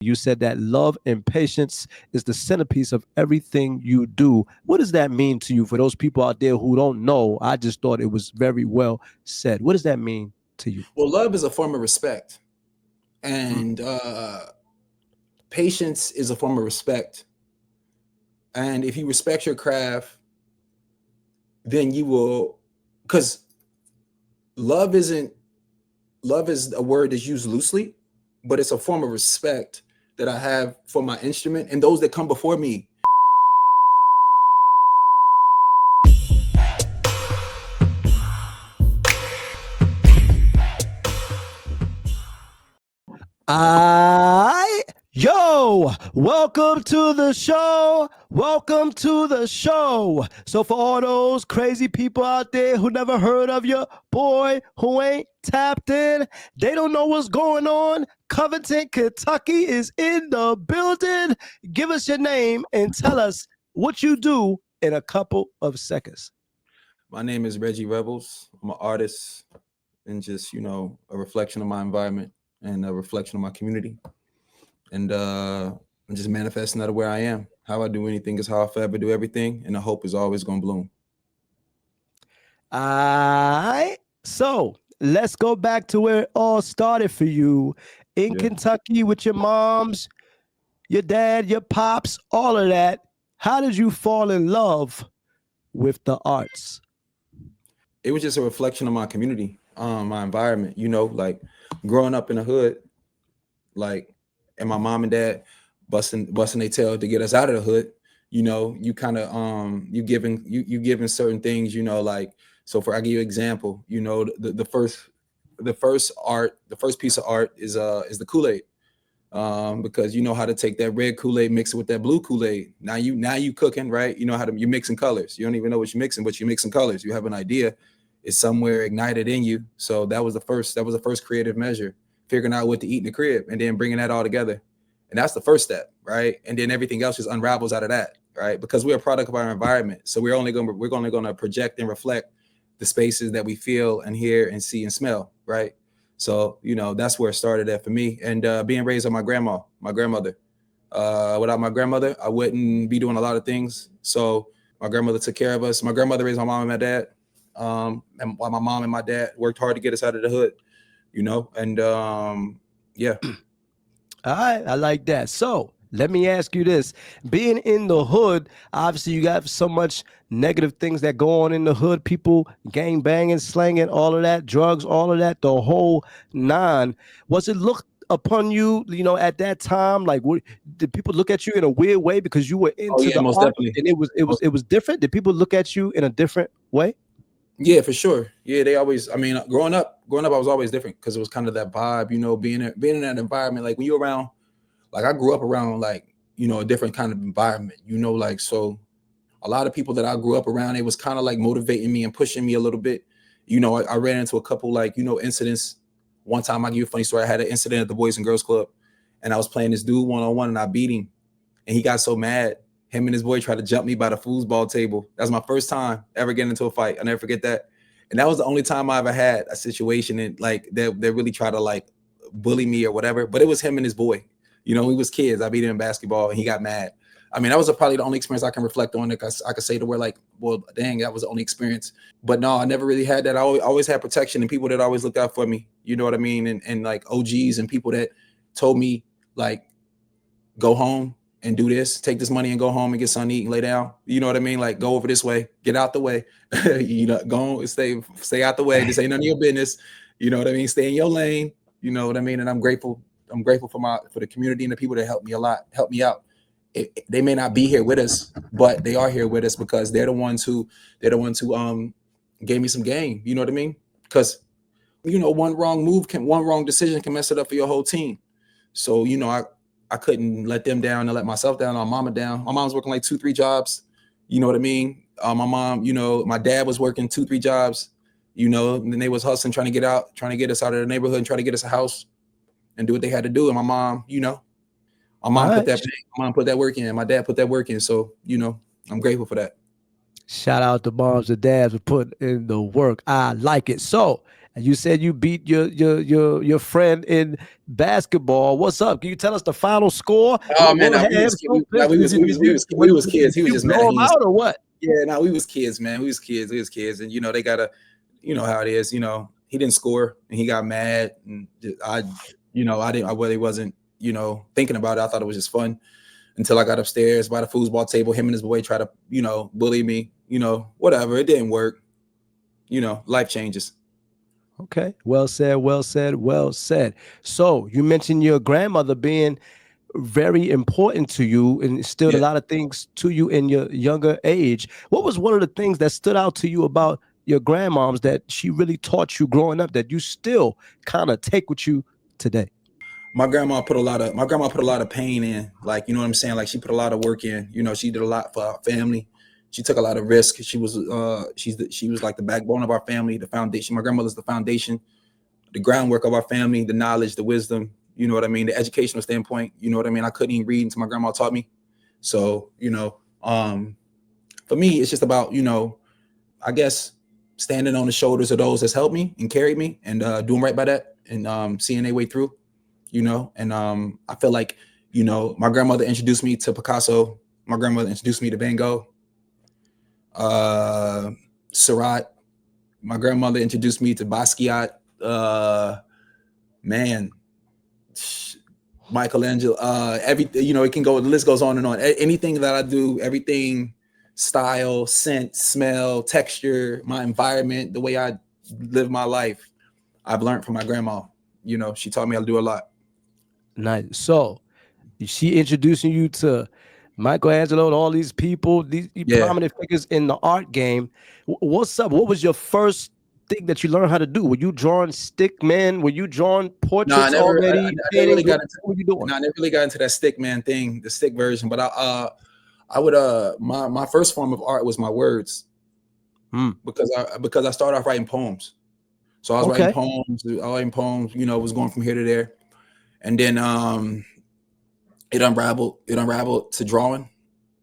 You said that love and patience is the centerpiece of everything you do. What does that mean to you? For those people out there who don't know, I just thought it was very well said. What does that mean to you? Well, love is a form of respect, and patience is a form of respect. And if you respect your craft, then you will, because love is a word that's used loosely, but it's a form of respect that I have for my instrument and those that come before me. Welcome to the show. Welcome to the show. So for all those crazy people out there who never heard of your boy, who ain't tapped in, they don't know what's going on. Covington, Kentucky is in the building. Give us your name and tell us what you do in a couple of seconds. My name is Reggie Revels. I'm an artist and just, a reflection of my environment and a reflection of my community. And I'm just manifesting out of where I am. How I do anything is how I forever do everything. And the hope is always going to bloom. All right. So let's go back to where it all started for you in Kentucky with your moms, your dad, your pops, all of that. How did you fall in love with the arts? It was just a reflection of my community, my environment, like growing up in the hood, and my mom and dad busting their tail to get us out of the hood. You kind of you giving certain things, so I give you an example, the first piece of art is the Kool-Aid. Because you know how to take that red Kool-Aid, mix it with that blue Kool-Aid. Now you cooking, right? You know how to, you're mixing colors. You don't even know what you're mixing, but you're mixing colors. You have an idea. It's somewhere ignited in you. So that was the first creative measure, figuring out what to eat in the crib and then bringing that all together. And that's the first step, right? And then everything else just unravels out of that, right? Because we're a product of our environment. So we're only going to project and reflect the spaces that we feel and hear and see and smell, right? So, that's where it started at for me. And being raised by my grandmother. Without my grandmother, I wouldn't be doing a lot of things. So my grandmother took care of us. My grandmother raised my mom and my dad. And while my mom and my dad worked hard to get us out of the hood, and yeah. All right, I like that. So let me ask you this. Being in the hood, obviously you got so much negative things that go on in the hood, people gang banging, slanging, all of that, drugs, all of that, the whole nine. Was it looked upon you, at that time? Like, did people look at you in a weird way because you were into the most art definitely. And it was different? Did people look at you in a different way? Yeah, for sure. Yeah, they always, growing up, I was always different because it was kind of that vibe, being in that environment. Like when you're around, like I grew up around a different kind of environment, so a lot of people that I grew up around, it was kind of like motivating me and pushing me a little bit. I ran into a couple incidents. One time, I'll give you a funny story. I had an incident at the Boys and Girls Club and I was playing this dude one-on-one and I beat him and he got so mad. Him and his boy tried to jump me by the foosball table. That was my first time ever getting into a fight. I'll never forget that. And that was the only time I ever had a situation and they really tried to bully me or whatever. But it was him and his boy. We was kids. I beat him in basketball and he got mad. That was probably the only experience I can reflect on. I could say to where well, dang, that was the only experience. But no, I never really had that. I always had protection and people that always looked out for me. You know what I mean? And OGs and people that told me go home and do this, take this money and go home and get something to eat and lay down. You know what I mean? Go over this way, get out the way, go stay out the way. This ain't none of your business. You know what I mean? Stay in your lane. You know what I mean? And I'm grateful for the community and the people that helped me out. They may not be here with us, but they are here with us because they're the ones who gave me some game. You know what I mean? Because, one wrong decision can mess it up for your whole team. So, I couldn't let them down and let myself down, or mama down. My mom's working 2-3 jobs. You know what I mean? My mom, my dad was working 2-3 jobs, and then they was hustling, trying to get us out of the neighborhood and trying to get us a house and do what they had to do. And my mom, my mom put that work in. My dad put that work in. So, I'm grateful for that. Shout out to moms and dads for putting in the work. I like it. So And you said you beat your friend in basketball. What's up? Can you tell us the final score? Oh man, What nah, had him so pissed? we was kids. He Did was you just mad. blow him out or what? Yeah, no, we was kids, man. We was kids, and they gotta, how it is. He didn't score, and he got mad, and I really wasn't, thinking about it. I thought it was just fun until I got upstairs by the foosball table. Him and his boy tried to, bully me. Whatever. It didn't work. Life changes. Okay. Well said, well said, well said. So you mentioned your grandmother being very important to you and instilled a lot of things to you in your younger age. What was one of the things that stood out to you about your grandmoms that she really taught you growing up that you still kind of take with you today? My grandma put a lot of pain in, like, you know what I'm saying? Like, she put a lot of work in, she did a lot for our family. She took a lot of risk. She was like the backbone of our family, the foundation. My grandmother's the foundation, the groundwork of our family, the knowledge, the wisdom, you know what I mean? The educational standpoint, you know what I mean? I couldn't even read until my grandma taught me. So, for me, it's just about, I guess standing on the shoulders of those that's helped me and carried me and doing right by that and seeing their way through, and I feel like, my grandmother introduced me to Picasso. My grandmother introduced me to Van Gogh, Seurat. My grandmother introduced me to Basquiat, Michelangelo, everything, it can go, the list goes on and on. Anything that I do, everything, style, scent, smell, texture, my environment, the way I live my life, I've learned from my grandma. She taught me how to do a lot. Nice. So she introducing you to Michelangelo and all these people, these prominent figures in the art game. What's up? What was your first thing that you learned how to do? Were you drawing stick man? Were you drawing portraits already? I never really got into that stick man thing, the stick version. But I would my first form of art was my words, because I started off writing poems. So I was writing poems. Was going from here to there, and then it unraveled to drawing.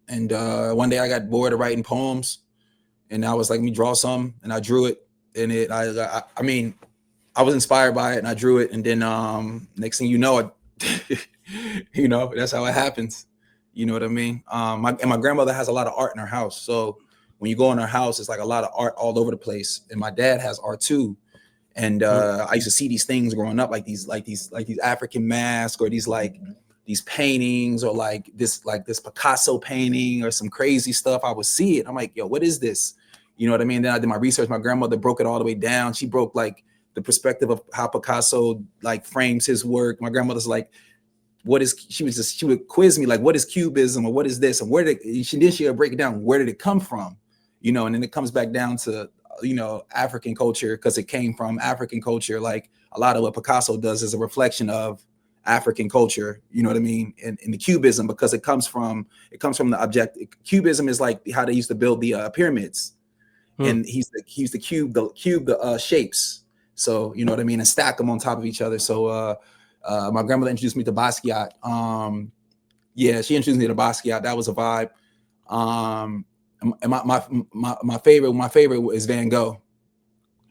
And one day I got bored of writing poems, and I was like, let me draw some, and I drew it. And I was inspired by it, and I drew it. And then next thing you know, that's how it happens. You know what I mean? My grandmother has a lot of art in her house. So when you go in her house, it's like a lot of art all over the place. And my dad has art too. And I used to see these things growing up, like these African masks, or these paintings, or like this Picasso painting, or some crazy stuff. I would see it. I'm like, yo, what is this? You know what I mean? Then I did my research. My grandmother broke it all the way down. She broke like the perspective of how Picasso like frames his work. My grandmother's like, she would quiz me like, what is cubism, or what is this, and she would break it down. Where did it come from? And then it comes back down to, African culture, because it came from African culture. Like a lot of what Picasso does is a reflection of African culture, you know what I mean? And the cubism, because it comes from the object. Cubism is like how they used to build the pyramids. And he used to cube the shapes. So, you know what I mean? And stack them on top of each other. So my grandmother introduced me to Basquiat. She introduced me to Basquiat. That was a vibe. And my favorite is Van Gogh.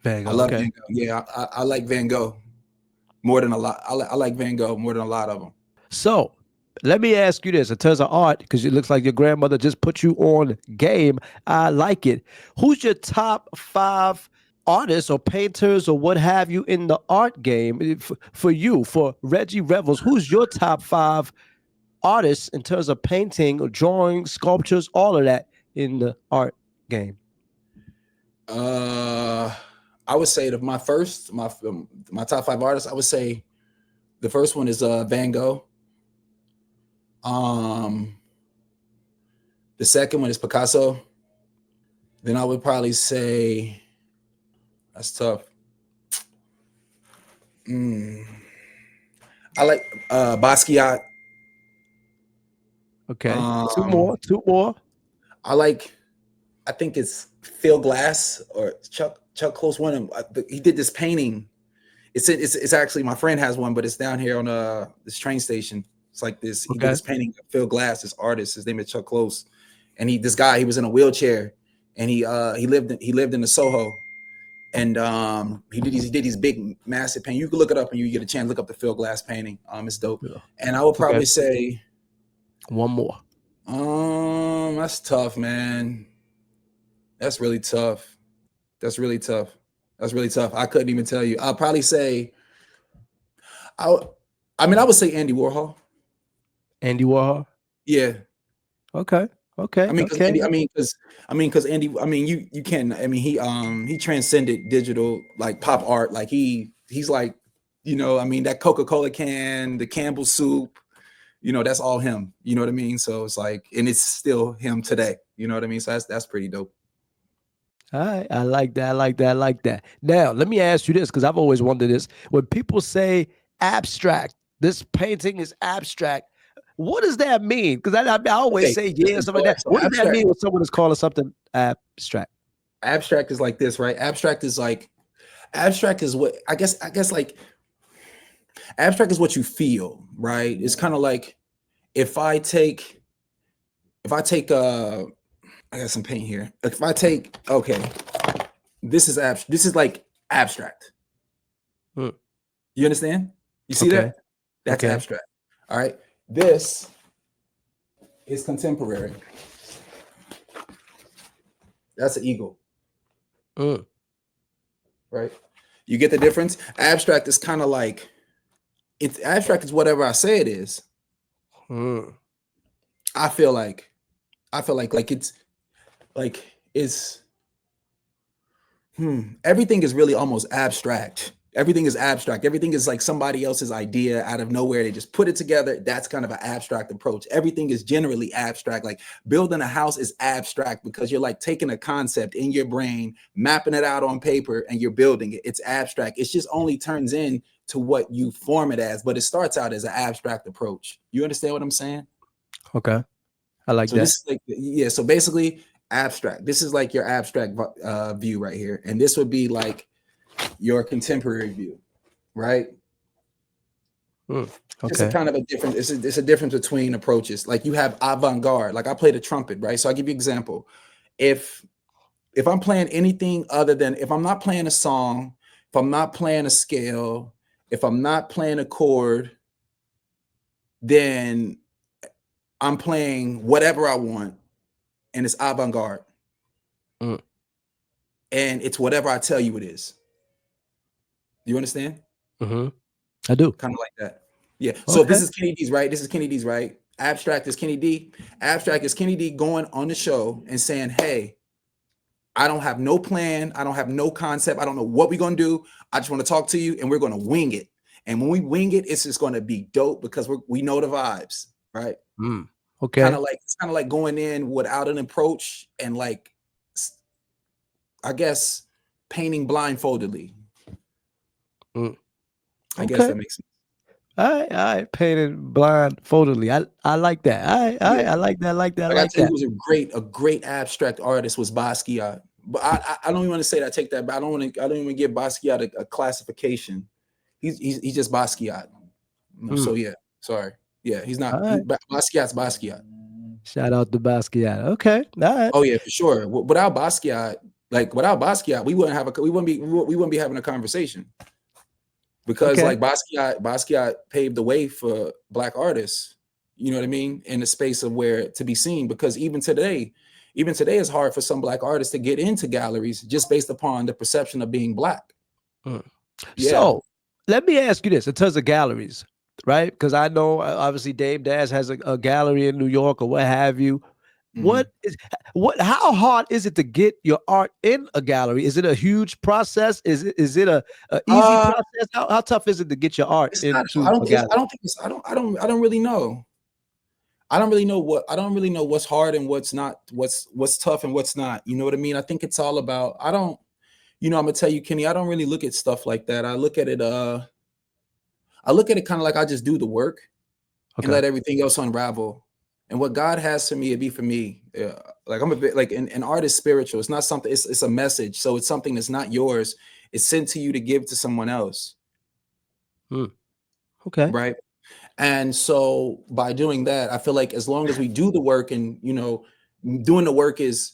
Van Gogh. I love Van Gogh. Yeah, I like Van Gogh more than a lot. I like Van Gogh more than a lot of them. So let me ask you this in terms of art, because it looks like your grandmother just put you on game. I like it. Who's your top 5 artists or painters or what have you in the art game for you, for Reggie Revels? Who's your top 5 artists in terms of painting or drawing, sculptures, all of that in the art game? I would say that my top 5 artists, I would say the first one is Van Gogh. The second one is Picasso. Then I would probably say, that's tough. I like Basquiat. Okay. Two more. I think it's Phil Glass or Chuck Close. One of them, he did this painting. It's actually, my friend has one, but it's down here on this train station. It's like this. He did this painting of Phil Glass, this artist. His name is Chuck Close, and he was in a wheelchair, and he lived in the Soho, And he did these big, massive paintings. You can look it up when you get a chance. Look up the Phil Glass painting. It's dope. Yeah. And I would probably say one more. That's tough, man. That's really tough. That's really tough. I couldn't even tell you. I'll probably say, I would say Andy Warhol. Andy Warhol. Yeah. Okay. Because Andy, you can. He transcended digital, like pop art. Like he's like, that Coca-Cola can, the Campbell soup, that's all him. You know what I mean? So it's like, and it's still him today. You know what I mean? So that's pretty dope. All right, I like that. Now, let me ask you this, because I've always wondered this. When people say abstract, this painting is abstract, what does that mean? Because I always say, yeah, something like that. So what does that mean when someone is calling something abstract? Abstract is like this, right? Abstract is what I guess like abstract is what you feel, right? It's kind of like if I take I got some paint here. If I take, this is like abstract. You understand? You see that? That's abstract. All right. This is contemporary. That's an eagle. Right? You get the difference? Abstract is kind of like, abstract is whatever I say it is. I feel like it's everything is really almost abstract. Everything is abstract. Everything is like somebody else's idea out of nowhere. They just put it together. That's kind of an abstract approach. Everything is generally abstract. Like building a house is abstract because you're like taking a concept in your brain, mapping it out on paper, and you're building it. It's abstract. It just only turns in to what you form it as, but it starts out as an abstract approach. You understand what I'm saying? Okay. I like that. This is like, so basically abstract. This is like your abstract view right here. And this would be like your contemporary view, right? Okay. It's a kind of a different, it's a difference between approaches. Like you have avant-garde, like I play the trumpet, right? So I'll give you an example. If I'm playing anything other than, if I'm not playing a song, if I'm not playing a scale, if I'm not playing a chord, then I'm playing whatever I want, and it's avant-garde. And it's whatever I tell you it is. You understand? I do. Kind of like that. Yeah. So if this is Kenny D's, right? This is Kenny D's, right? Abstract is Kenny D. Abstract is Kenny D going on the show and saying, hey, I don't have no plan. I don't have no concept. I don't know what we're going to do. I just want to talk to you, and we're going to wing it. And when we wing it, it's just going to be dope because we know the vibes, right? Okay. It's kind of like going in without an approach and like, I guess, painting blindfoldedly. I guess that makes sense. All right, painted blindfoldedly. I like that. I like that. I like that. Was a great abstract artist was Basquiat, but I don't even want to say that. I take that, but I don't even give Basquiat a classification. He's just Basquiat. So yeah, sorry. Yeah, he's not. Basquiat's Basquiat. Shout out to Basquiat. Okay, all right. Oh yeah, for sure. Without Basquiat, we wouldn't be having a conversation. Because like Basquiat paved the way for Black artists, you know what I mean, in the space of where to be seen. Because even today, it's hard for some Black artists to get into galleries just based upon the perception of being Black. So let me ask you this in terms of galleries, right? Because I know obviously Dame Dash has a gallery in New York or what have you. How hard is it to get your art in a gallery? Is it a huge process? Is it a easy process? How tough is it to get your art into a gallery? I don't really know. I don't really know what's hard and what's not, what's tough and what's not. You know what I mean? I think it's all about, I'm gonna tell you, Kenny, I don't really look at stuff like that. I look at it kind of like I just do the work and let everything else unravel. And what God has for me, it be for me. Like I'm a bit like an art is spiritual. It's not something, it's a message. So it's something that's not yours. It's sent to you to give to someone else. Okay. Right. And so by doing that, I feel like as long as we do the work and, doing the work is,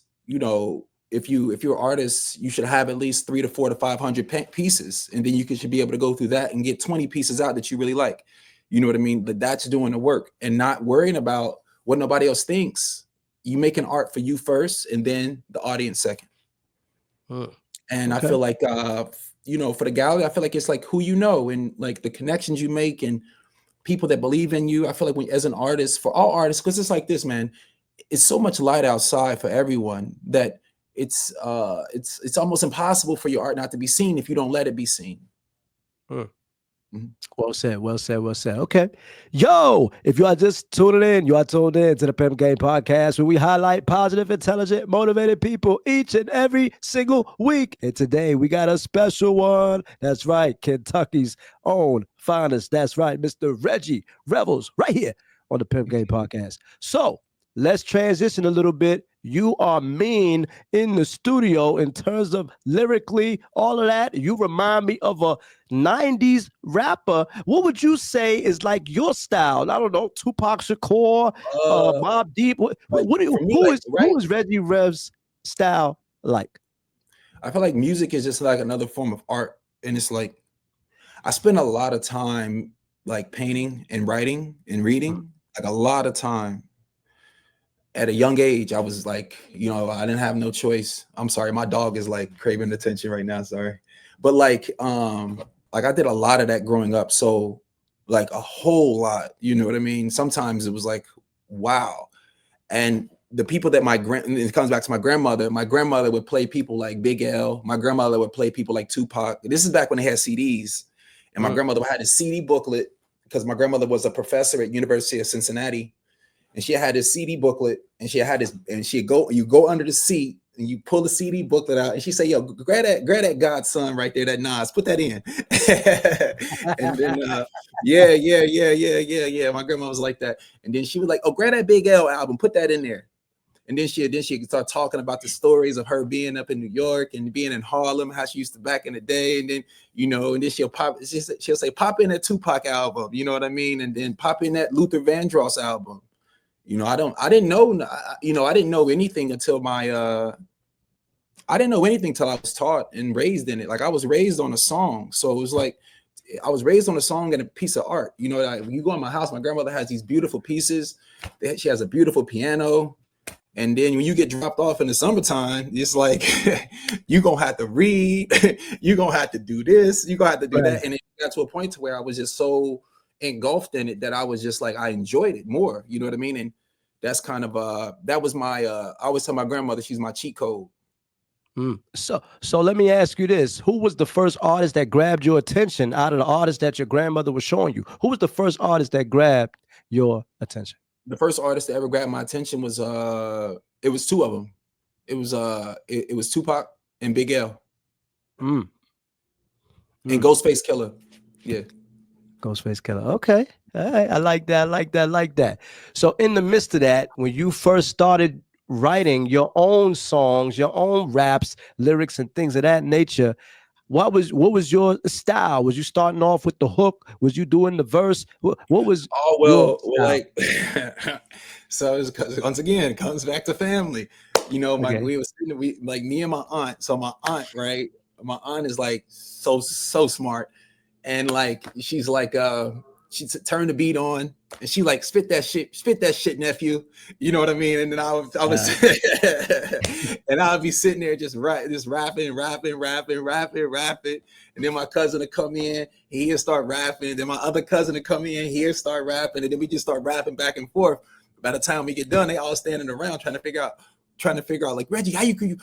if you're an artist, you should have at least 300 to 400 to 500 pieces, and then should be able to go through that and get 20 pieces out that you really like. You know what I mean? But that's doing the work and not worrying about what nobody else thinks. You making art for you first, and then the audience second. And I feel like, you know, for the gallery, I feel like it's like who you know and like the connections you make and people that believe in you. I feel like when, as an artist, for all artists, because it's like this, man, it's so much light outside for everyone that it's almost impossible for your art not to be seen if you don't let it be seen. Well said, well said, well said. Okay. Yo, if you are just tuning in, you are tuned in to the Pimp Game Podcast, where we highlight positive, intelligent, motivated people each and every single week. And today we got a special one. That's right. Kentucky's own finest. That's right. Mr. Reggie Revels right here on the Pimp Game Podcast. So let's transition a little bit. You are mean in the studio in terms of lyrically, all of that. You remind me of a 90s rapper. What would you say is like your style? I don't know, Tupac Shakur, Mobb Deep. Who is Reggie Rev's style like? I feel like music is just like another form of art. And it's like, I spend a lot of time like painting and writing and reading, like a lot of time. At a young age, I was like, you know, I didn't have no choice. I'm sorry, my dog is like craving attention right now. Sorry, but like I did a lot of that growing up. So like a whole lot, you know what I mean? Sometimes it was like, wow. And the people that it comes back to my grandmother. My grandmother would play people like Big L. My grandmother would play people like Tupac. This is back when they had CDs, and my grandmother had a CD booklet because my grandmother was a professor at University of Cincinnati. And she had this CD booklet, and she had this, and you go under the seat and you pull the CD booklet out, and she say, "Yo, grab that Godson right there, that Nas, put that in." And then, yeah. My grandma was like that, and then she was like, "Oh, grab that Big L album, put that in there." And then she start talking about the stories of her being up in New York and being in Harlem, how she used to back in the day, and then and then she'll say, "Pop in that Tupac album," you know what I mean, and then pop in that Luther Vandross album. You know, I didn't know anything until I didn't know anything till I was taught and raised in it. Like I was raised on a song. So it was like, I was raised on a song and a piece of art. You know, like when you go in my house, my grandmother has these beautiful pieces. She has a beautiful piano. And then when you get dropped off in the summertime, it's like, you're going to have to read. You're going to have to do this. You're going to have to do that. And it got to a point to where I was just so engulfed in it that I was just like, I enjoyed it more, you know what I mean? And that's kind of that was my I always tell my grandmother she's my cheat code. So let me ask you this: who was the first artist that grabbed your attention out of the artists that your grandmother was showing you? Who was the first artist that grabbed your attention? The first artist that ever grabbed my attention was it was two of them. It was Tupac and Big L. And Ghostface Killer. Yeah. Ghostface Killer. Okay. All right. I like that. So in the midst of that, when you first started writing your own songs, your own raps, lyrics, and things of that nature, what was your style? Was you starting off with the hook? Was you doing the verse? What was? Oh well, like so. Once again, it comes back to family. You know, we like me and my aunt. So my aunt, right? My aunt is like so smart. And like she's like she turned the beat on and she like spit that shit, nephew. You know what I mean? And then I was and I'll be sitting there just rapping. And then my cousin would come in, he'll start rapping. Then my other cousin would come in, he'll start rapping, and then we just start rapping back and forth. By the time we get done, they all standing around trying to figure out like, Reggie,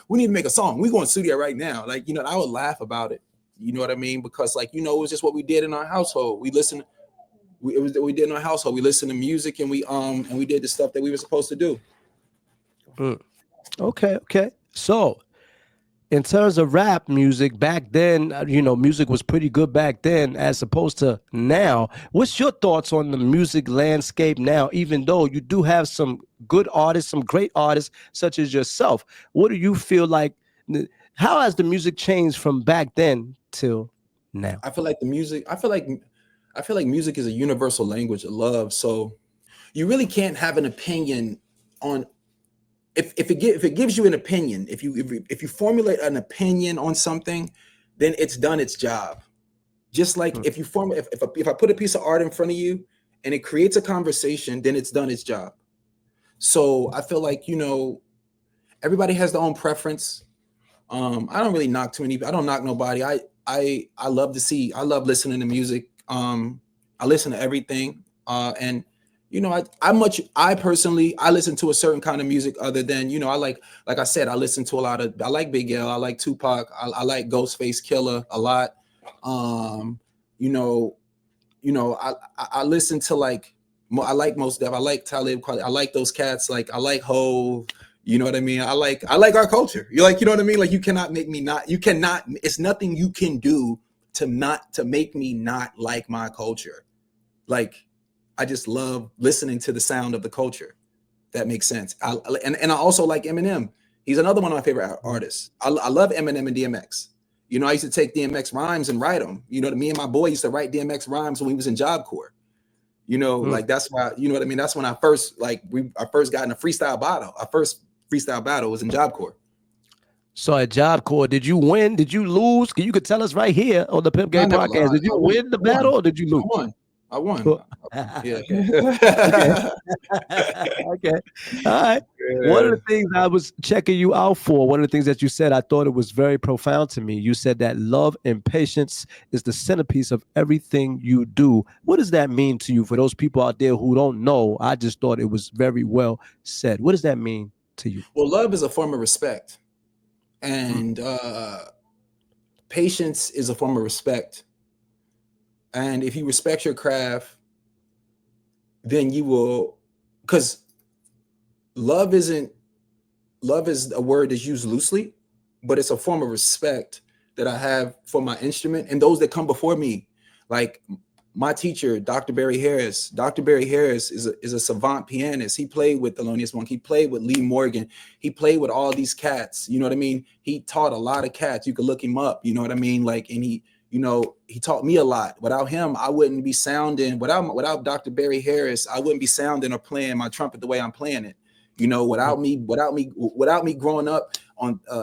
we need to make a song. We going to studio right now. Like, you know, I would laugh about it. You know what I mean? Because like, you know, it was just what we did in our household. We did in our household. We listened to music and we did the stuff that we were supposed to do. Okay. So in terms of rap music back then, you know, music was pretty good back then as opposed to now. What's your thoughts on the music landscape now, even though you do have some good artists, some great artists such as yourself? What do you feel like? How has the music changed from back then till now? I feel like music is a universal language of love. So you really can't have an opinion on if it gives you an opinion, if you formulate an opinion on something, then it's done its job. Just like if I put a piece of art in front of you and it creates a conversation, then it's done its job. So I feel like, everybody has their own preference. I don't really knock too many. I don't knock nobody. I love listening to music. I listen to everything. And I personally listen to a certain kind of music other than, like I said, I listen to I like Big L, I like Tupac, I like Ghostface Killer a lot. I listen to I like Mos Def, I like Talib Kweli, I like those cats, like I like Hove, you know what I mean? I like our culture. You know what I mean? Like you cannot make me it's nothing you can do to make me not like my culture. Like I just love listening to the sound of the culture. That makes sense. And I also like Eminem. He's another one of my favorite artists. I love Eminem and DMX. I used to take DMX rhymes and write them. Me and my boy used to write DMX rhymes when we was in Job Corps. Like that's why, you know what I mean? That's when I first got in a freestyle battle. Our first freestyle battle was in Job Corps. So at Job Corps, did you win? Did you lose? You could tell us right here on the Pimp Game Podcast. Did you win the battle or did you lose? I won. Yeah. Okay. All right. Yeah. One of the things I was checking you out for, one of the things that you said, I thought it was very profound to me. You said that love and patience is the centerpiece of everything you do. What does that mean to you? For those people out there who don't know, I just thought it was very well said. What does that mean to you? Well, love is a form of respect. And patience is a form of respect. And if you respect your craft, then you will, because love is a word that's used loosely, but it's a form of respect that I have for my instrument and those that come before me. Like my teacher, Dr. Barry Harris. Dr. Barry Harris is a savant pianist. He played with Thelonious Monk. He played with Lee Morgan. He played with all these cats. You know what I mean? He taught a lot of cats. You could look him up. You know what I mean? Like, and he taught me a lot. Without him, I wouldn't be sounding. Without Dr. Barry Harris, I wouldn't be sounding or playing my trumpet the way I'm playing it. Without me growing up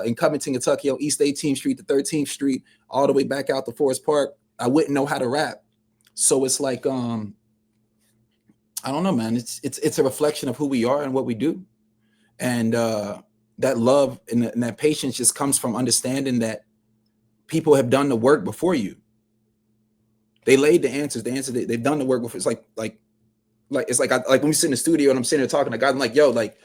in Covington, Kentucky, on East 18th Street to 13th Street, all the way back out to Forest Park, I wouldn't know how to rap. So it's like, I don't know, man. It's a reflection of who we are and what we do, and that love and that patience just comes from understanding that people have done the work before you. They laid the answers. They've done the work before. It's like when we sit in the studio and I'm sitting there talking to God, I'm like, yo, like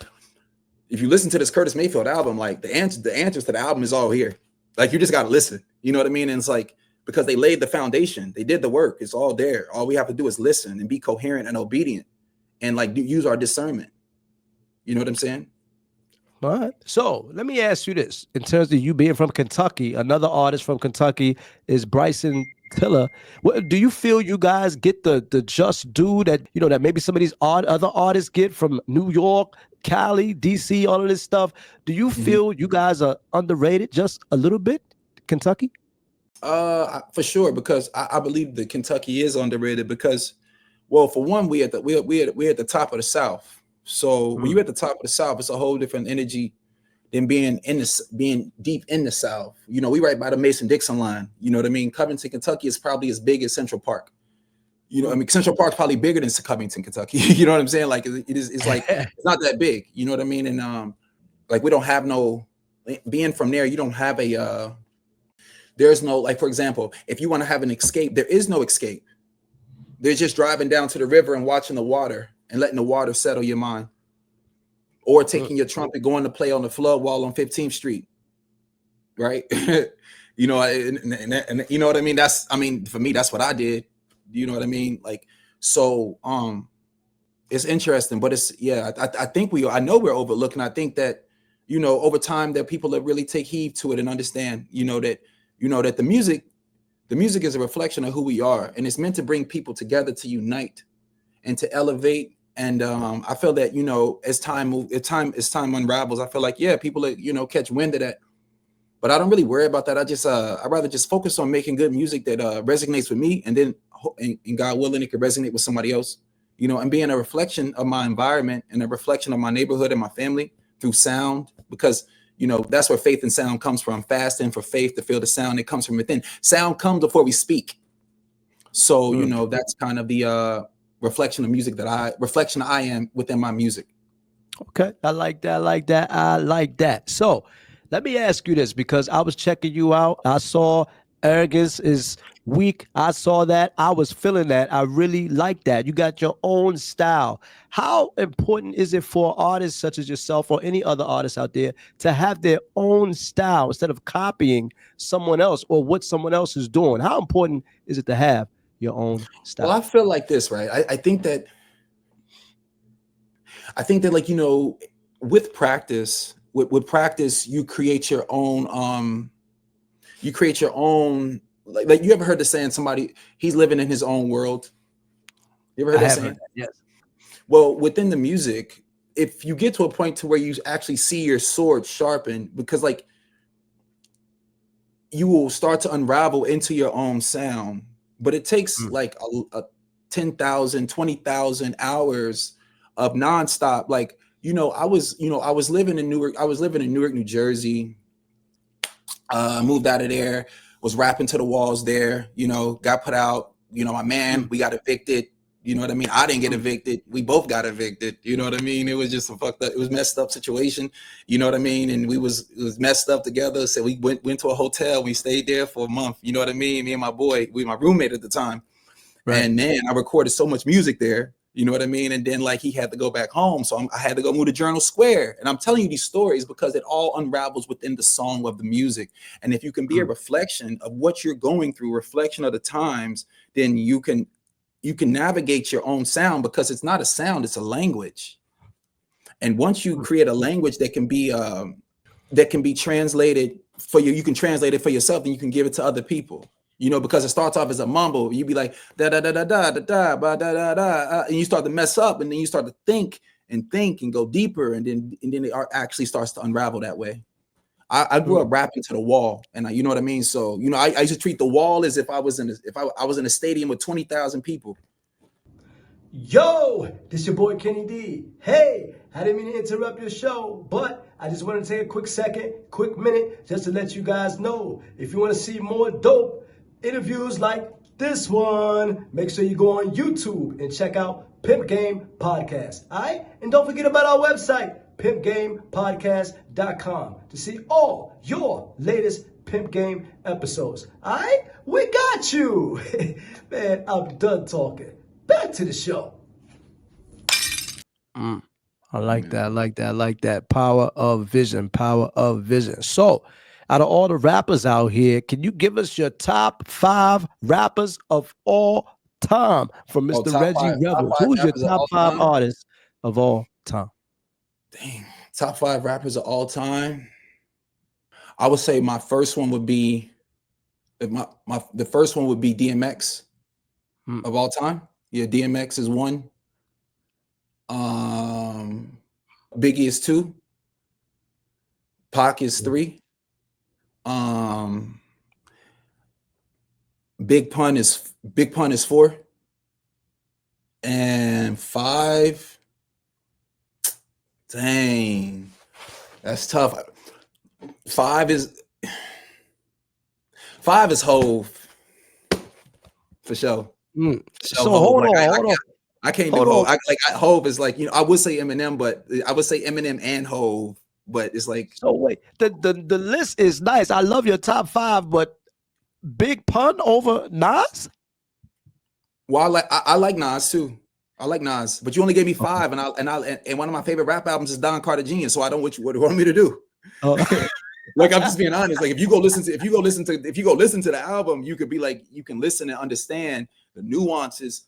if you listen to this Curtis Mayfield album, like the answers to the album is all here. Like you just got to listen. You know what I mean? And it's like, because they laid the foundation, they did the work. It's all there. All we have to do is listen and be coherent and obedient and like use our discernment. You know what I'm saying? All right. So let me ask you this. In terms of you being from Kentucky, another artist from Kentucky is Bryson Tiller. Do you feel you guys get the just due that, that maybe some of these other artists get from New York, Cali, DC, all of this stuff? Do you feel you guys are underrated just a little bit, Kentucky? For sure, because I believe that Kentucky is underrated because, well, for one, we're at the top of the South. So when you're at the top of the South, it's a whole different energy than being deep in the South. We right by the Mason-Dixon line. You know what I mean? Covington, Kentucky is probably as big as Central Park. Central Park's probably bigger than Covington, Kentucky. You know what I'm saying? Like it's like it's not that big. You know what I mean? And like we don't have being from there, you don't have there's no, like, for example, if you want to have an escape, there is no escape. They're just driving down to the river and watching the water and letting the water settle your mind, or taking your trumpet, going to play on the flood wall on 15th Street. Right. And you know what I mean? For me, that's what I did. You know what I mean? Like, so, it's interesting, but I think I know we're overlooking. I think that, over time that people that really take heed to it and understand, that the music is a reflection of who we are, and it's meant to bring people together, to unite and to elevate. And I feel that, as time unravels, I feel like, people that, catch wind of that, but I don't really worry about that. I'd rather just focus on making good music that resonates with me, and then and God willing, it could resonate with somebody else, and being a reflection of my environment and a reflection of my neighborhood and my family, through sound, because that's where faith and sound comes from. Fasting for faith to feel the sound, it comes from within. Sound comes before we speak. So that's kind of the reflection I am within my music. Okay, I like that. So let me ask you this, because I was checking you out. I saw arrogance is weak. I saw that. I was feeling that. I really like that. You got your own style. How important is it for artists such as yourself or any other artists out there to have their own style instead of copying someone else or what someone else is doing? How important is it to have your own style? Well, I feel like this, right? I think that like, with practice, you create your own, like you ever heard the saying, somebody, he's living in his own world? You ever heard that saying? Yes. Well, within the music, if you get to a point to where you actually see your sword sharpened, because like you will start to unravel into your own sound, but it takes like a 10,000, 20,000 hours of nonstop. Like, I was living in Newark. I was living in Newark, New Jersey. Moved out of there, was rapping to the walls there, got put out, my man, we got evicted. You know what I mean? I didn't get evicted. We both got evicted. You know what I mean? It was just it was messed up situation. You know what I mean? And it was messed up together. So we went to a hotel. We stayed there for a month. You know what I mean? Me and my boy, my roommate at the time. Right. And then I recorded so much music there. You know what I mean? And then like he had to go back home. So I had to go move to Journal Square. And I'm telling you these stories because it all unravels within the song of the music. And if you can be a reflection of what you're going through, reflection of the times, then you can navigate your own sound, because it's not a sound, it's a language. And once you create a language that can be translated for you, you can translate it for yourself and you can give it to other people. Because it starts off as a mumble. You be like da da da da da da da da da da, and you start to mess up, and then you start to think and go deeper, and then it actually starts to unravel that way. I grew up rapping to the wall, and you know what I mean. So I used to treat the wall as if I was in a stadium with 20,000 people. Yo, this your boy Kenny D. Hey, I didn't mean to interrupt your show, but I just want to take a quick minute, just to let you guys know, if you want to see more dope interviews like this one, make sure you go on YouTube and check out Pimp Game Podcast. All right? And don't forget about our website, pimpgamepodcast.com, to see all your latest Pimp Game episodes. All right? We got you. Man, I'm done talking. Back to the show. I like that. Power of vision. So, out of all the rappers out here, can you give us your top 5 rappers of all time from Mr. Reggie Revels? Who's your top 5 artists of all time? Dang, top 5 rappers of all time. I would say my first one would be the first one would be DMX of all time. Yeah, DMX is 1. Biggie is 2. Pac is 3. Big Pun is 4. And 5. Dang, that's tough. 5 is Hove for sure. So hold on. I can't do Hove. Hove is like, I would say Eminem, but I would say Eminem and Hove, but it's like. So wait, the list is nice. I love your top 5, but Big Pun over Nas? Well, I like Nas too. I like Nas, but you only gave me 5, and one of my favorite rap albums is Don Carter Jr. So I don't what you want me to do. Like, I'm just being honest. Like, if you go listen to the album, you could be like, you can listen and understand the nuances.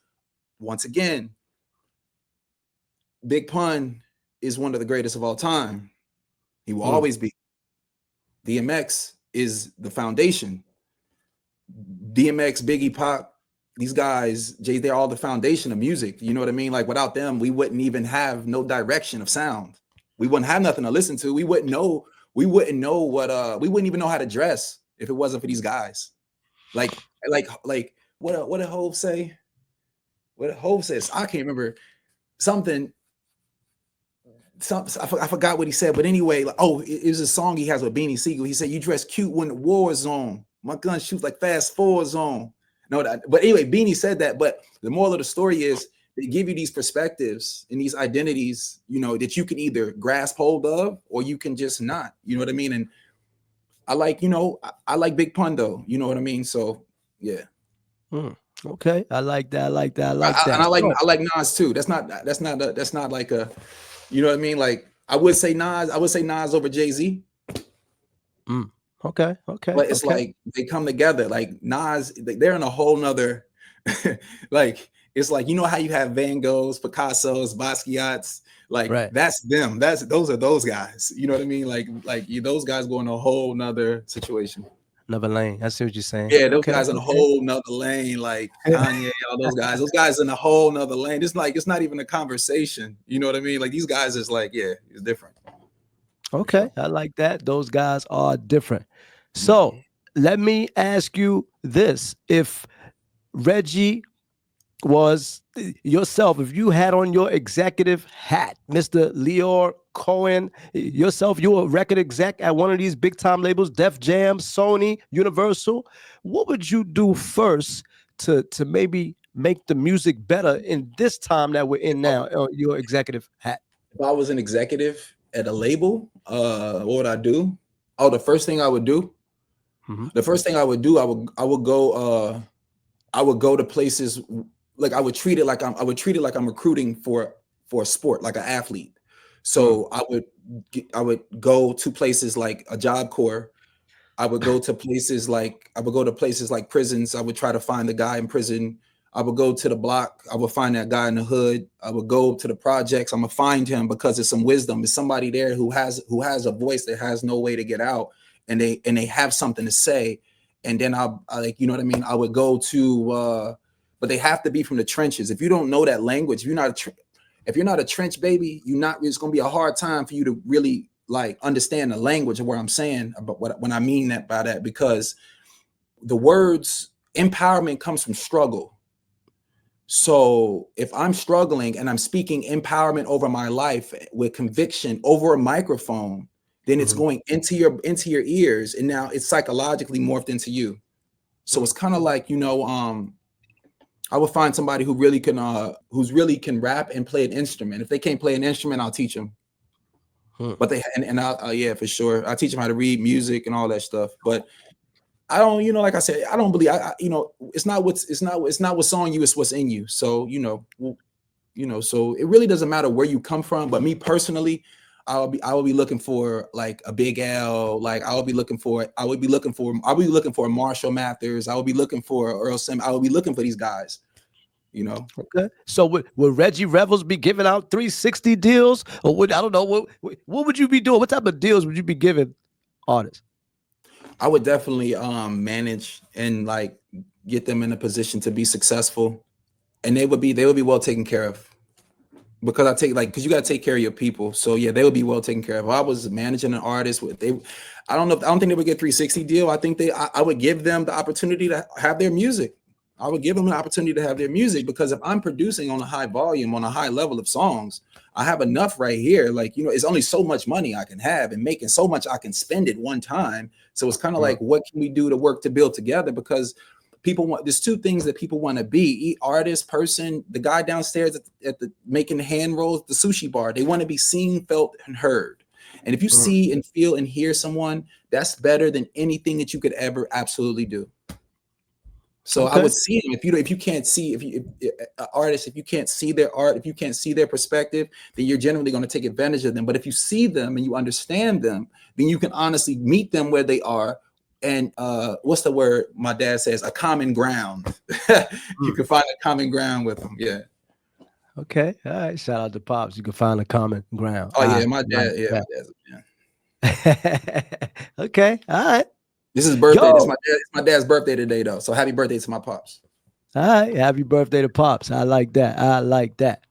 Once again, Big Pun is one of the greatest of all time. He will always be. DMX is the foundation. DMX, Biggie, Pac, these guys, Jay, they're all the foundation of music. You know what I mean? Like, without them, we wouldn't even have no direction of sound. We wouldn't have nothing to listen to. We wouldn't know we wouldn't even know how to dress if it wasn't for these guys. Like what did Hov say? What did Hov says? I can't remember something. I forgot what he said, but anyway, like, it was a song he has with Beanie Siegel. He said, "You dress cute when the war is on. My gun shoots like fast fours on." No, but anyway, Beanie said that. But the moral of the story is they give you these perspectives and these identities, you know, that you can either grasp hold of or you can just not. You know what I mean? And I like, you know, I like Big Pun though. You know what I mean? So yeah. Okay, I like that. I like that. And I like Nas too. That's not like a, you know what I mean? Like I would say Nas over Jay-Z. Okay. But it's like they come together. Like Nas, they're in a whole nother like it's like, you know how you have Van Goghs, Picassos, Basquiat's, like that's them. Those are those guys. You know what I mean? Like those guys go in a whole nother situation. Another lane. I see what you're saying. Yeah, those guys in a whole nother lane, like Kanye, all those guys. Those guys in a whole nother lane. It's like it's not even a conversation. You know what I mean? Like these guys is like, yeah, it's different. Okay, I like that. Those guys are different. So let me ask you this: if Reggie was yourself, if you had on your executive hat, Mr. Leor Cohen, yourself, you were a record exec at one of these big time labels, Def Jam, Sony, Universal, what would you do first to maybe make the music better in this time that we're in now, your executive hat? If I was an executive at a label, what would I do? Oh, the first thing I would do, I would go to places, like I would treat it like I'm recruiting for a sport, like an athlete. So I would go to places like a Job Corps. I would go to places like prisons. I would try to find the guy in prison. I would go to the block. I would find that guy in the hood. I would go to the projects. I'm gonna find him because there's some wisdom. There's somebody there who has a voice that has no way to get out, and they have something to say. And then I like, you know what I mean? I would go to, but they have to be from the trenches. If you don't know that language, if you're not a trench baby, it's going to be a hard time for you to really like understand the language of what I'm saying about when I mean that by that, because the words empowerment comes from struggle. So if I'm struggling and I'm speaking empowerment over my life with conviction over a microphone, then it's going into your ears, and now it's psychologically morphed into you. So it's kind of like, you know, I would find somebody who really can rap and play an instrument. If they can't play an instrument, I'll teach them. But yeah, for sure, I teach them how to read music and all that stuff. But I don't, you know, like I said, I don't believe, you know, it's not what's on you, it's what's in you. So so it really doesn't matter where you come from. But me personally, I will be looking for like a Big L. Like I will be looking for a Marshall Mathers. I will be looking for Earl Sim. I will be looking for these guys, you know. Okay. So would Reggie Revels be giving out 360 deals, or I don't know, what would you be doing? What type of deals would you be giving artists? I would definitely manage and like get them in a position to be successful, and they would be well taken care of. Because because you got to take care of your people. So yeah, they would be well taken care of. If I was managing an artist, I don't think they would get 360 deal. I think I would give them the opportunity to have their music. I would give them an opportunity to have their music, because if I'm producing on a high volume, on a high level of songs, I have enough right here. Like, you know, it's only so much money I can have, and making so much I can spend at one time. So it's kind of like, what can we do to work to build together? Because there's two things that people want to be: artist, person, the guy downstairs at the making the hand rolls, the sushi bar. They want to be seen, felt, and heard. And if you see and feel and hear someone, that's better than anything that you could ever absolutely do. So I would see them. If you can't see, if artists, if you can't see their art, if you can't see their perspective, then you're generally going to take advantage of them. But if you see them and you understand them, then you can honestly meet them where they are. And what's the word my dad says? A common ground. You can find a common ground with them. Yeah. Okay. All right. Shout out to Pops. You can find a common ground. Oh yeah, my dad. Yeah, my dad's. Okay. All right. This is birthday. It's my dad's birthday today, though. So happy birthday to my Pops. All right. Happy birthday to Pops. I like that.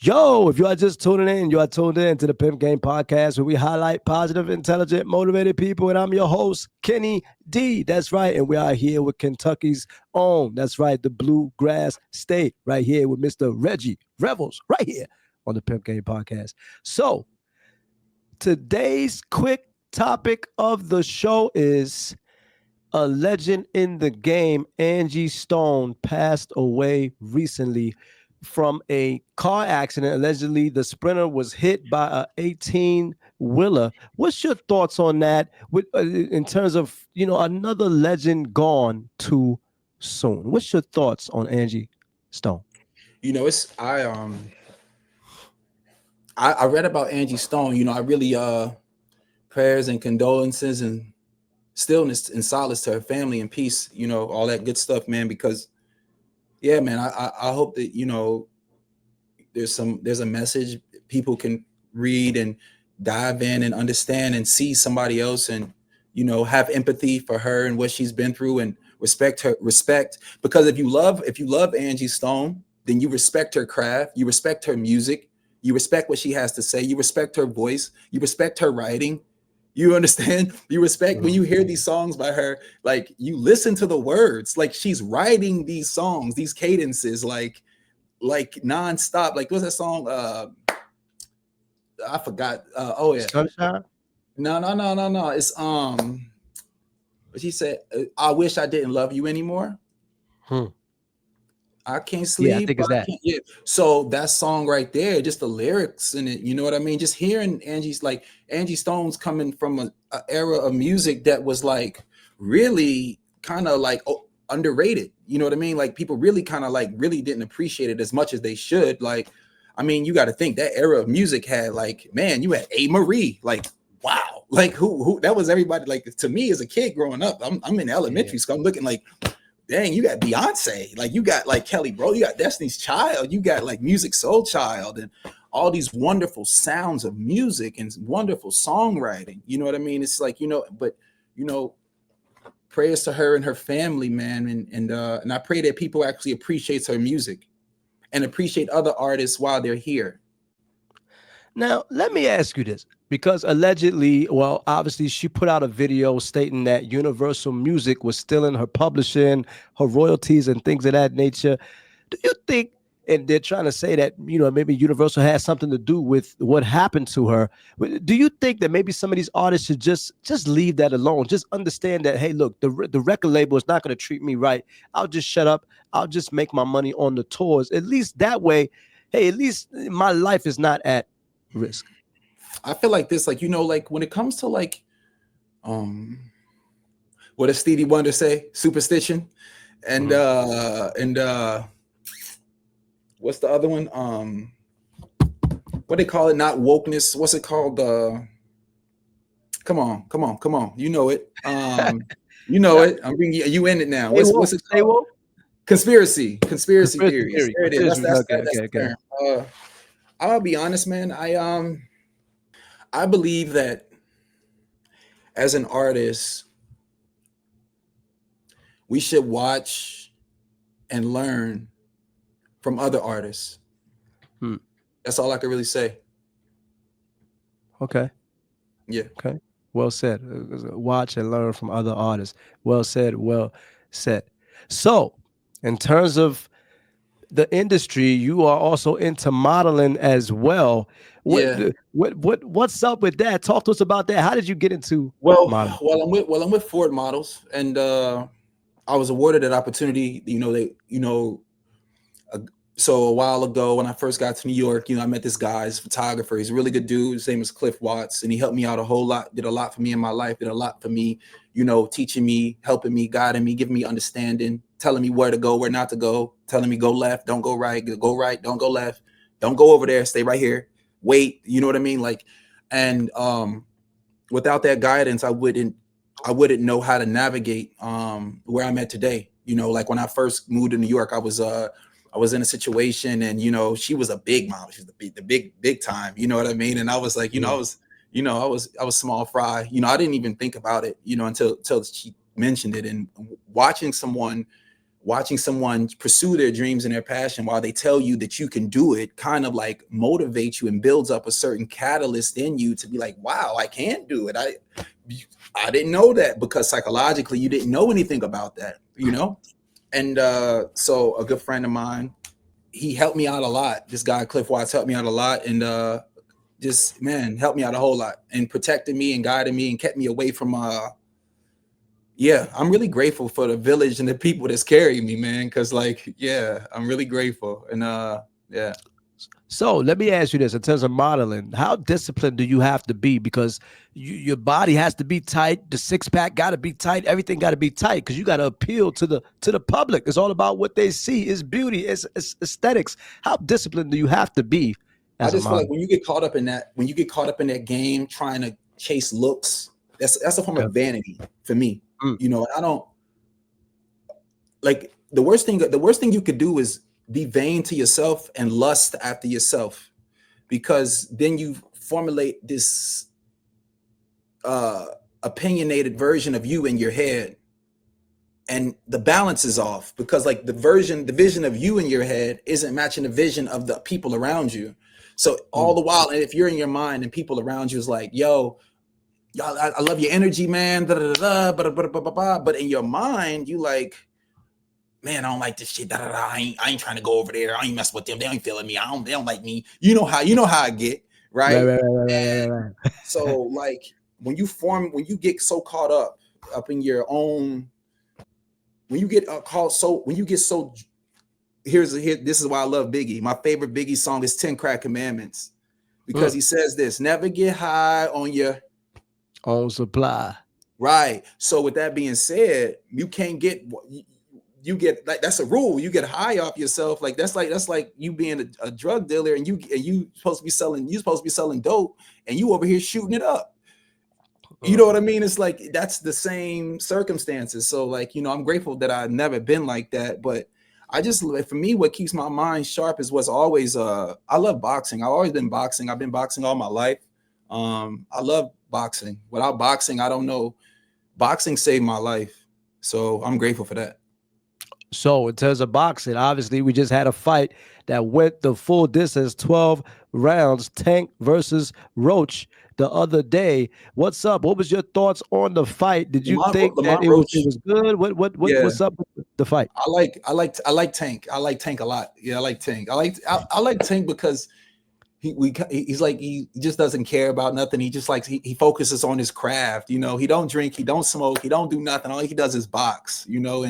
Yo, if you are just tuning in, you are tuned in to the Pimp Game Podcast, where we highlight positive, intelligent, motivated people. And I'm your host, Kenny D. That's right. And we are here with Kentucky's own. That's right. The Bluegrass State, right here with Mr. Reggie Revels, right here on the Pimp Game Podcast. So today's quick topic of the show is a legend in the game. Angie Stone passed away recently from a car accident. Allegedly, the Sprinter was hit by a 18-wheeler. What's your thoughts on that? In terms of another legend gone too soon. What's your thoughts on Angie Stone? It's I read about Angie Stone. I really prayers and condolences and stillness and solace to her family and peace. All that good stuff, man. Because yeah, man, I hope that there's a message people can read and dive in and understand and see somebody else and have empathy for her and what she's been through and respect because if you love Angie Stone, then you respect her craft, you respect her music, you respect what she has to say, you respect her voice, you respect her writing. You understand? You respect when you hear these songs by her, like you listen to the words, like she's writing these songs, these cadences, like nonstop. Like what's that song? I forgot. Oh yeah. Sunshine? No. It's what she said, I wish I didn't love you anymore. I can't sleep. Yeah, I think it's that. Yeah. So that song right there, just the lyrics in it, you know what I mean? Just hearing Angie Stone's coming from an era of music that was like really kind of like underrated. You know what I mean? Like people really kind of like really didn't appreciate it as much as they should. Like, I mean, you got to think that era of music had like, man, you had A. Marie, like, wow. Like who that was everybody. Like to me as a kid growing up, I'm in elementary school. I'm looking like, dang, you got Beyonce, like you got like Kelly, bro, you got Destiny's Child, you got like Music Soul Child and all these wonderful sounds of music and wonderful songwriting. You know what I mean? It's like, but prayers to her and her family, man. And I pray that people actually appreciate her music and appreciate other artists while they're here. Now, let me ask you this, because allegedly, well, obviously she put out a video stating that Universal Music was stealing her publishing, her royalties and things of that nature. Do you think, and they're trying to say that, maybe Universal has something to do with what happened to her. Do you think that maybe some of these artists should just leave that alone? Just understand that, hey, look, the record label is not going to treat me right. I'll just shut up. I'll just make my money on the tours. At least that way, hey, at least my life is not at risk. I feel like this, like, like when it comes to like, what does Stevie Wonder say? Superstition. And, what's the other one? What they call it? Not wokeness. What's it called? Come on. You know it. It. I'm bringing you in it now. What's it called? Conspiracy theories. There it is. That's the term. I'll be honest, man. I believe that as an artist, we should watch and learn from other artists. That's all I can really say. Okay. Yeah. Okay. Well said. Watch and learn from other artists. Well said. Well said. So, in terms of the industry, you are also into modeling as well. What's up with that? Talk to us about that. How did you get into modeling? I'm with Ford Models, and I was awarded that opportunity. So a while ago when I first got to New York, I met this guy, he's a photographer. He's a really good dude. His name is Cliff Watts, and he helped me out a whole lot. Did a lot for me in my life. Did a lot for me, teaching me, helping me, guiding me, giving me understanding, telling me where to go, where not to go, telling me go left, don't go right, don't go left, don't go over there, stay right here, wait. You know what I mean? Like, and without that guidance, I wouldn't know how to navigate where I'm at today. Like when I first moved to New York, I was in a situation, and she was a big model. She was the big time. You know what I mean? And I was like, I was small fry. I didn't even think about it, until she mentioned it. And watching someone pursue their dreams and their passion while they tell you that you can do it kind of like motivates you and builds up a certain catalyst in you to be like, wow, I can do it. I didn't know that, because psychologically you didn't know anything about that, And so a good friend of mine, he helped me out a lot. This guy, Cliff Watts, helped me out a lot. And just, man, helped me out a whole lot and protected me and guided me and kept me away from, yeah, I'm really grateful for the village and the people that's carrying me, man. Cause like, yeah, I'm really grateful. And yeah. So let me ask you this: in terms of modeling, how disciplined do you have to be? Because your body has to be tight, the six pack got to be tight, everything got to be tight because you got to appeal to the public. It's all about what they see. It's beauty, it's aesthetics. How disciplined do you have to be? I just feel like when you get caught up in that game, trying to chase looks, that's a form of vanity for me. You know, I don't like the worst thing you could do is be vain to yourself and lust after yourself, because then you formulate this opinionated version of you in your head, and the balance is off because like the vision of you in your head isn't matching the vision of the people around you. So all the while, and if you're in your mind and people around you is like, yo, I love your energy, man, but in your mind you like, man, I don't like this shit. I ain't trying to go over there. I ain't mess with them. They ain't feeling me. They don't like me. You know how I get, right? Right. So like when you get so caught up in your own, this is why I love Biggie. My favorite Biggie song is 10 Crack Commandments, because he says this: never get high on your own supply. Right. So with that being said, you can't get you get like, that's a rule. You get high off yourself. Like that's like you being a drug dealer and you supposed to be selling dope and you over here shooting it up. You know what I mean? It's like that's the same circumstances. So like, you know, I'm grateful that I've never been like that. But I just, for me, what keeps my mind sharp is what's always I love boxing. I've always been boxing. I've been boxing all my life. I love boxing. Without boxing, I don't know. Boxing saved my life. So I'm grateful for that. So in terms of boxing, obviously we just had a fight that went the full distance, 12 rounds, Tank versus Roach the other day. What's up? What was your thoughts on the fight? Did you think that it was good? What's up with the fight? I like Tank. I like Tank a lot. Yeah, I like Tank. I like Tank because he's like, he just doesn't care about nothing. He just likes, he focuses on his craft. You know, he don't drink, he don't smoke, he don't do nothing. All he does is box, you know,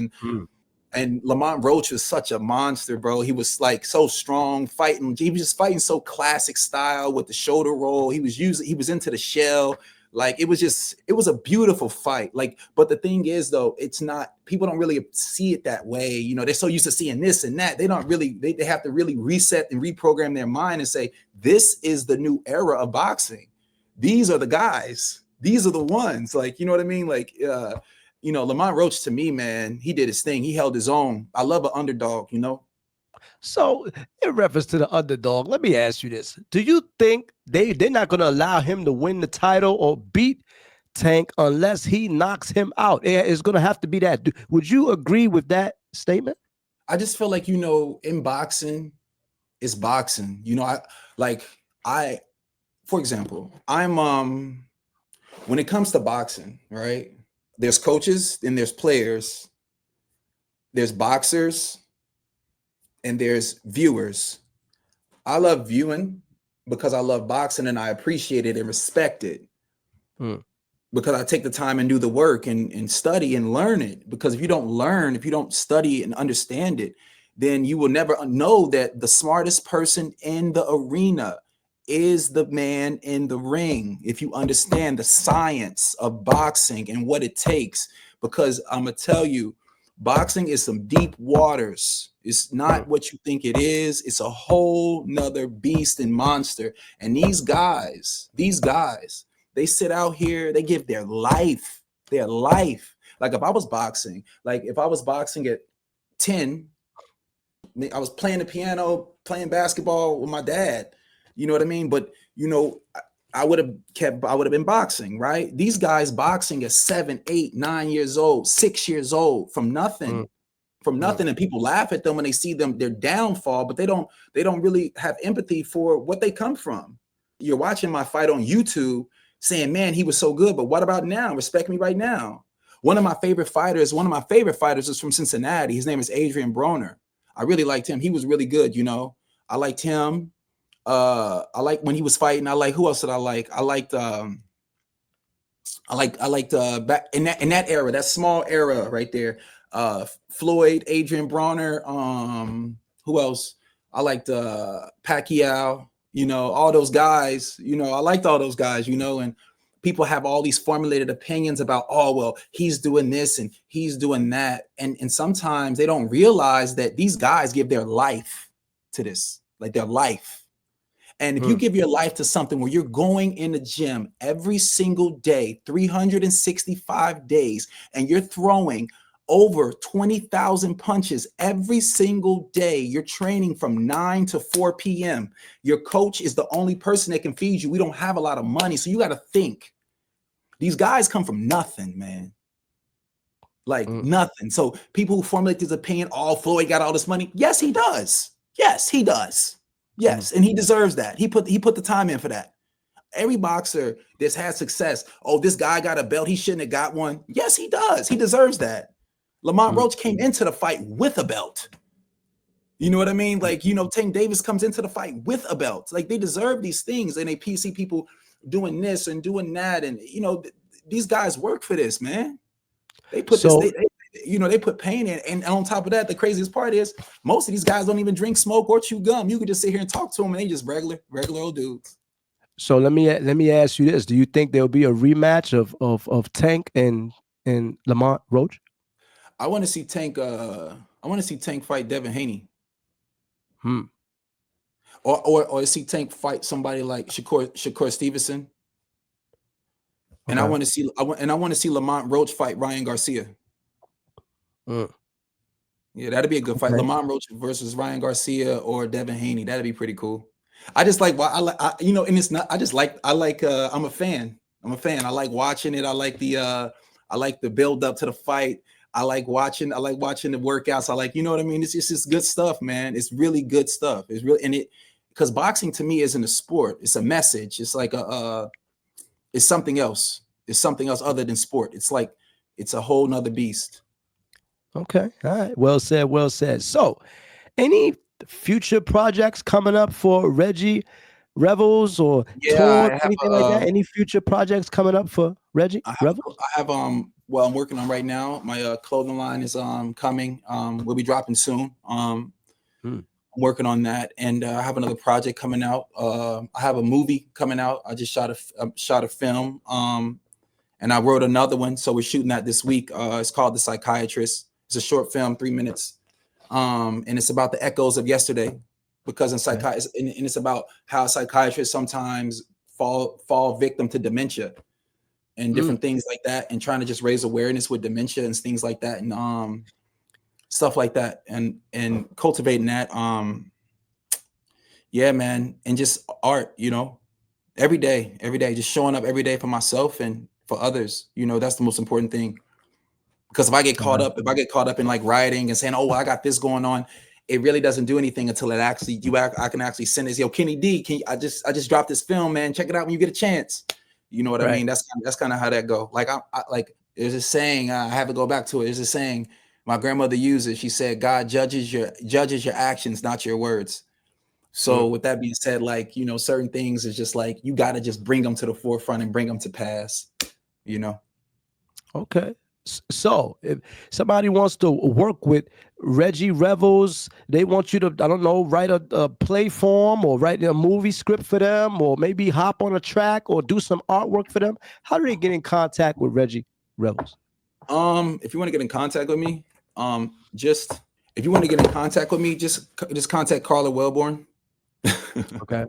and Lamont Roach was such a monster, bro. He was like so strong fighting. He was just fighting so classic style with the shoulder roll. He was into the shell. Like it was a beautiful fight. Like, but the thing is though, it's not, people don't really see it that way. You know, they're so used to seeing this and that. They don't really, they have to really reset and reprogram their mind and say, this is the new era of boxing. These are the guys. These are the ones. Like, you know what I mean? Like, you know, Lamont Roach, to me, man, he did his thing. He held his own. I love an underdog, you know? So in reference to the underdog, let me ask you this. Do you think they're not going to allow him to win the title or beat Tank unless he knocks him out? It's going to have to be that. Would you agree with that statement? I just feel like, you know, in boxing, it's boxing. You know, for example, when it comes to boxing, right? There's coaches and there's players, there's boxers, and there's viewers. I love viewing because I love boxing and I appreciate it and respect it. Because I take the time and do the work and study and learn it. Because if you don't study and understand it, then you will never know that the smartest person in the arena is the man in the ring. If you understand the science of boxing and what it takes, because I'm gonna tell you, boxing is some deep waters. It's not what you think it is. It's a whole nother beast and monster. And these guys, they sit out here, they give their life. Like if I was boxing at 10, I was playing the piano, playing basketball with my dad. You know what I mean? But, you know, I would have been boxing, right? These guys boxing at 7, 8, 9 years old, 6 years old, from nothing. And people laugh at them when they see their downfall, but they don't really have empathy for what they come from. You're watching my fight on YouTube saying, man, he was so good, but what about now? Respect me right now. One of my favorite fighters is from Cincinnati. His name is Adrian Broner. I really liked him. He was really good, you know. I liked him. I like when he was fighting. I like, who else did I like? I liked back in that era, that small era right there. Floyd, Adrian Bronner, who else? I liked Pacquiao, you know, all those guys, you know, I liked all those guys, you know, and people have all these formulated opinions about, oh, well, he's doing this and he's doing that. And sometimes they don't realize that these guys give their life to this, like their life. And if you give your life to something where you're going in the gym every single day, 365 days, and you're throwing over 20,000 punches every single day, you're training from 9 to 4 p.m. Your coach is the only person that can feed you. We don't have a lot of money, so you got to think. These guys come from nothing, man. Like nothing. So people who formulate this opinion, oh, Floyd got all this money. Yes, he does. Yes, he does. Yes, and he deserves that. He put the time in for that. Every boxer that's had success, oh, this guy got a belt, he shouldn't have got one. Yes, he does. He deserves that. Lamont Roach came into the fight with a belt. You know what I mean? Like, you know, Tank Davis comes into the fight with a belt. Like, they deserve these things, and they see people doing this and doing that, and you know, these guys work for this, man. They put they put pain in, and on top of that, the craziest part is most of these guys don't even drink, smoke, or chew gum. You could just sit here and talk to them, and they just regular old dudes. So let me ask you this: do you think there'll be a rematch of Tank and Lamont Roach? I want to see Tank. I want to see Tank fight Devin Haney. Or see Tank fight somebody like Shakur Stevenson. And I want to see Lamont Roach fight Ryan Garcia. Yeah, that'd be a good fight. Lamont Roach versus Ryan Garcia or Devin Haney. That'd be pretty cool. I just like, I'm a fan. I like watching it. I like the build up to the fight. I like watching the workouts. I like, you know what I mean? It's just good stuff, man. It's really good stuff. It's really, because boxing to me isn't a sport. It's a message. It's like it's something else. It's something else other than sport. It's like, it's a whole nother beast. Okay. All right. Well said. Well said. So, any future projects coming up for Reggie Revels or tour, anything like that? Any future projects coming up for Reggie Revels? I have I'm working on right now. My clothing line is coming. We'll be dropping soon. I'm working on that, and I have another project coming out. I have a movie coming out. I just shot a film, and I wrote another one. So we're shooting that this week. It's called The Psychiatrist. It's a short film, 3 minutes, and it's about the echoes of yesterday. Because in psychiatry, and it's about how psychiatrists sometimes fall victim to dementia and different things like that, and trying to just raise awareness with dementia and things like that, and stuff like that, and cultivating that. Yeah, man, and just art, you know, every day, just showing up every day for myself and for others. You know, that's the most important thing. Because if I get caught up in like writing and saying, oh, well, I got this going on, it really doesn't do anything until it actually I can actually send this. Yo, Kenny D, I just dropped this film, man. Check it out when you get a chance. You know what I mean? That's kind of how that go. Like I like there's a saying, I have to go back to it. There's a saying my grandmother uses. She said, God judges your actions, not your words. So with that being said, like, you know, certain things is just like you gotta just bring them to the forefront and bring them to pass, you know. Okay. So if somebody wants to work with Reggie Revels, they want you to, I don't know, write a play for them or write a movie script for them or maybe hop on a track or do some artwork for them. How do they get in contact with Reggie Revels? If you want to get in contact with me, just contact Carla Wellborn. Okay.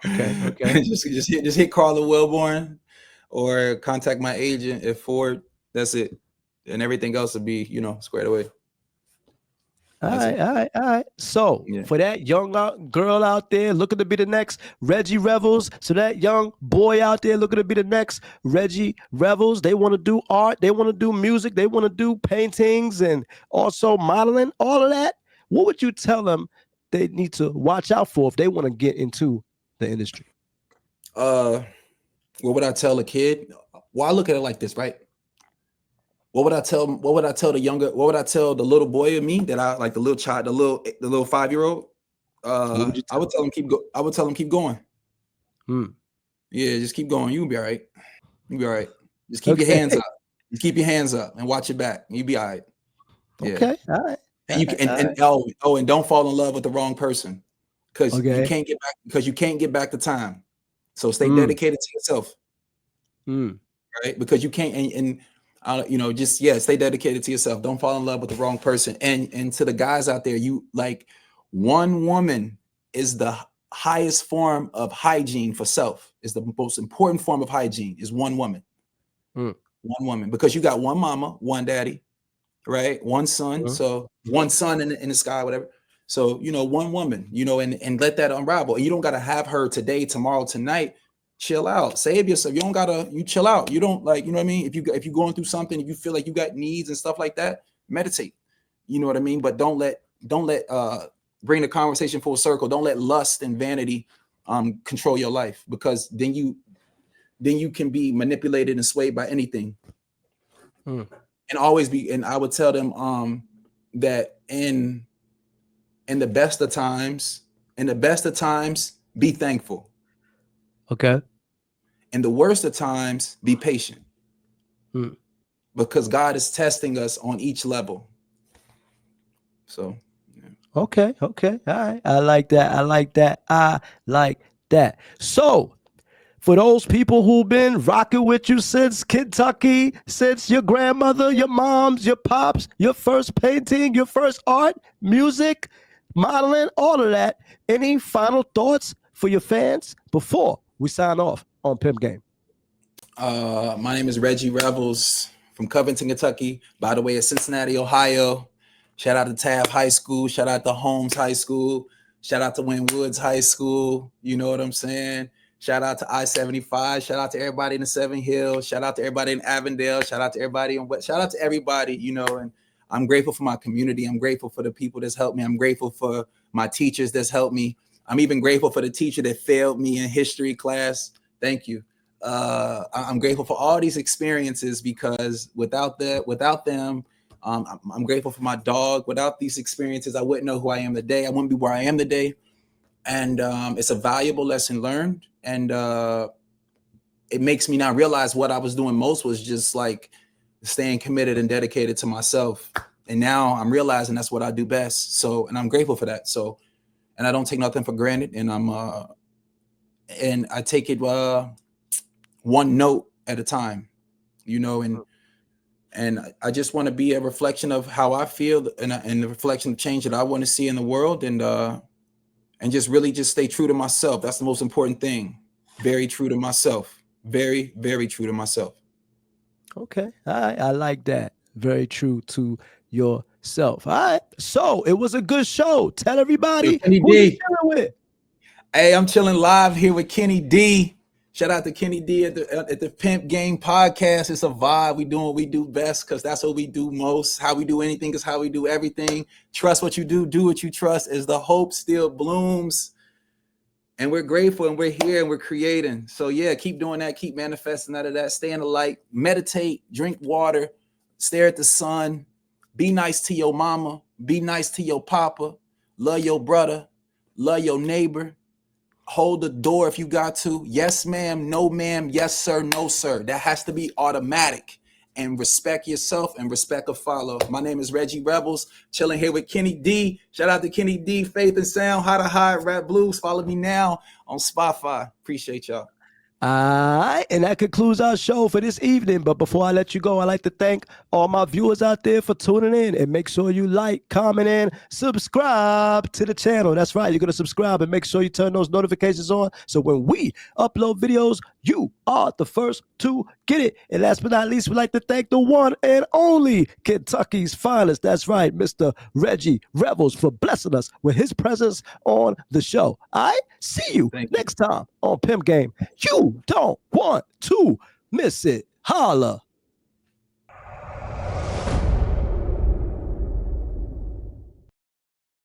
just hit Carla Wellborn or contact my agent at Ford. That's it. And everything else will be, you know, squared away. All right. So for that young girl out there looking to be the next Reggie Revels, so that young boy out there looking to be the next Reggie Revels, they want to do art, they want to do music, they want to do paintings and also modeling, all of that. What would you tell them they need to watch out for if they want to get into the industry? What would I tell a kid? Well, I look at it like this, right? What would I tell the little boy of me that I like, the little child, the little 5-year-old? I would tell him keep going. Yeah, just keep going. You'll be all right. You'll be all right. Just keep your hands up. Just keep your hands up and watch your back. You'll be all right. Yeah. Okay. All right. And you can and don't fall in love with the wrong person, because you can't get back the time. So stay dedicated to yourself. Right? Because you can't stay dedicated to yourself. Don't fall in love with the wrong person. And to the guys out there, you like, one woman is the highest form of hygiene for self. Is the most important form of hygiene is one woman. One woman, because you got one mama, one daddy, right? One son. So one son in the sky, whatever. So, one woman, and let that unravel. And you don't got to have her today, tomorrow, tonight. Chill out, save yourself. You chill out. You don't, like, you know what I mean? If you're going through something, if you feel like you got needs and stuff like that, meditate. You know what I mean? But don't let bring the conversation full circle. Don't let lust and vanity control your life, because then you can be manipulated and swayed by anything. And always be, and I would tell them that in the best of times, be thankful. Okay. In the worst of times, be patient. Because God is testing us on each level. So, yeah. Okay. All right. I like that. So, for those people who've been rocking with you since Kentucky, since your grandmother, your moms, your pops, your first painting, your first art, music, modeling, all of that, any final thoughts for your fans before we sign off on Pimp Game? My name is Reggie Revels from Covington, Kentucky. By the way, it's Cincinnati, Ohio. Shout out to Taft High School. Shout out to Holmes High School. Shout out to Wynn Woods High School. You know what I'm saying? Shout out to I-75. Shout out to everybody in the Seven Hills. Shout out to everybody in Avondale. Shout out to everybody in West. Shout out to everybody, and I'm grateful for my community. I'm grateful for the people that's helped me. I'm grateful for my teachers that's helped me. I'm even grateful for the teacher that failed me in history class. Thank you. I'm grateful for all these experiences, because without them, I'm grateful for my dog. Without these experiences, I wouldn't know who I am today. I wouldn't be where I am today. And it's a valuable lesson learned. And it makes me now realize what I was doing most was just like staying committed and dedicated to myself. And now I'm realizing that's what I do best. So, and I'm grateful for that. So, and I don't take nothing for granted. And and I take it one note at a time, and I just want to be a reflection of how I feel, and the reflection of change that I want to see in the world, and just really just stay true to myself. That's the most important thing. Very true to myself. Very, very true to myself. Okay. All right. I like that. Very true to yourself. All right. So it was a good show. Tell everybody who you chilling with. Hey, I'm chilling live here with Kenny D. Shout out to Kenny D at the Pimp Game Podcast. It's a vibe. We doing what we do best, because that's what we do most. How we do anything is how we do everything. Trust what you do what you trust, as the hope still blooms. And we're grateful, and we're here, and we're creating. So yeah, keep doing that. Keep manifesting out of that. Stay in the light. Meditate. Drink water. Stare at the sun. Be nice to your mama. Be nice to your papa. Love your brother. Love your neighbor. Hold the door if you got to. Yes, ma'am. No, ma'am. Yes, sir. No, sir. That has to be automatic. And respect yourself and respect a follow. My name is Reggie Revels, chilling here with Kenny D. Shout out to Kenny D, Faith and Sound, How to Hide, Rap Blues. Follow me now on Spotify. Appreciate y'all. All right, and that concludes our show for this evening. But before I let you go, I'd like to thank all my viewers out there for tuning in, and make sure you like, comment, and subscribe to the channel. That's right, you're going to subscribe and make sure you turn those notifications on, so when we upload videos, you are the first to get it. And last but not least, we'd like to thank the one and only Kentucky's finest. That's right, Mr. Reggie Revels, for blessing us with his presence on the show. All right, see you next time on Pimp Game. You don't want to miss it. Holla.